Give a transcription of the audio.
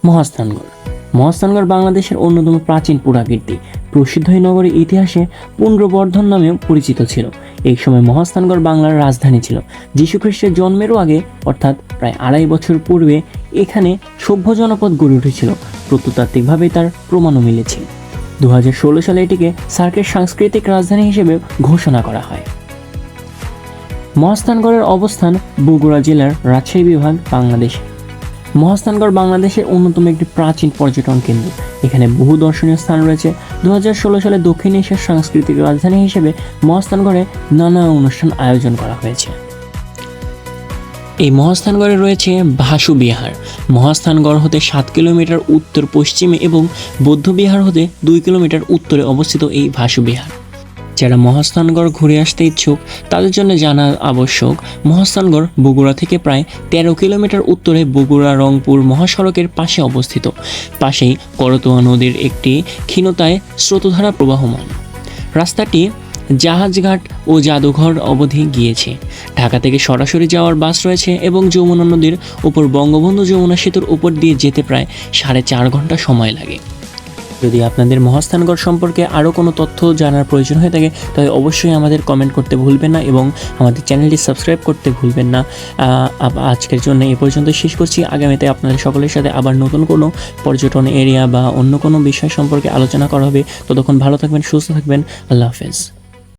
মহাস্থানগড়। মহাস্থানগড় বাংলাদেশের অন্যতম প্রাচীন পুরাকীর্তি। প্রসিদ্ধ এই নগরী ইতিহাসে পুন্ড্রবর্ধন নামেও পরিচিত ছিল। এই সময় মহাস্থানগড় বাংলার রাজধানী ছিল। যীশুখ্রিস্টের জন্মেরও আগে অর্থাৎ প্রায় 2.5 বছর পূর্বে এখানে সভ্য জনপদ গড়ে উঠেছিল। প্রত্নতাত্ত্বিকভাবে তার প্রমাণও মিলেছে। 2016 সালে এটিকে সার্কের সাংস্কৃতিক রাজধানী হিসেবে ঘোষণা করা হয়। মহাস্থানগড়ের অবস্থান বগুড়া জেলার রাজশাহী বিভাগ, বাংলাদেশ। মহাস্থানগড় বাংলাদেশের অন্যতম একটি প্রাচীন পর্যটন কেন্দ্র। এখানে বহু দর্শনীয় স্থান রয়েছে। 2016 সালে দক্ষিণ এশিয়ার সাংস্কৃতিক রাজধানী হিসেবে মহাস্থানগড়ে নানা অনুষ্ঠান আয়োজন করা হয়েছে। এই মহাস্থানগড়ে রয়েছে ভাসু বিহার। মহাস্থানগড় হতে 7 কিলোমিটার উত্তর পশ্চিমে এবং বৌদ্ধবিহার হতে 2 কিলোমিটার উত্তরে অবস্থিত এই ভাসু বিহার। যারা মহাস্থানগড় ঘুরে আসতে ইচ্ছুক তাদের জন্য জানা আবশ্যক, মহাস্থানগড় বগুড়া থেকে প্রায় 13 কিলোমিটার উত্তরে বগুড়া রংপুর মহাসড়কের পাশে অবস্থিত। পাশেই করতোয়া নদীর একটি ক্ষীণতায় স্রোতধারা প্রবাহমান। রাস্তাটি জাহাজঘাট ও জাদুঘর অবধি গিয়েছে। ঢাকা থেকে সরাসরি যাওয়ার বাস রয়েছে এবং যমুনা নদীর উপর বঙ্গবন্ধু যমুনা সেতুর উপর দিয়ে যেতে প্রায় 4.5 ঘন্টা সময় লাগে। যদি আপনাদের মহাস্থানগড় সম্পর্কে আরও কোনো তথ্য জানার প্রয়োজন হয়ে থাকে তাহলে অবশ্যই আমাদের কমেন্ট করতে ভুলবেন না এবং আমাদের চ্যানেলটি সাবস্ক্রাইব করতে ভুলবেন না। আজকের জন্য এ পর্যন্ত শেষ করছি। আগামীতে আপনাদের সকলের সাথে আবার নতুন কোনো পর্যটন এরিয়া বা অন্য কোনো বিষয় সম্পর্কে আলোচনা করা হবে। ততক্ষণ ভালো থাকবেন, সুস্থ থাকবেন। আল্লাহ হাফেজ।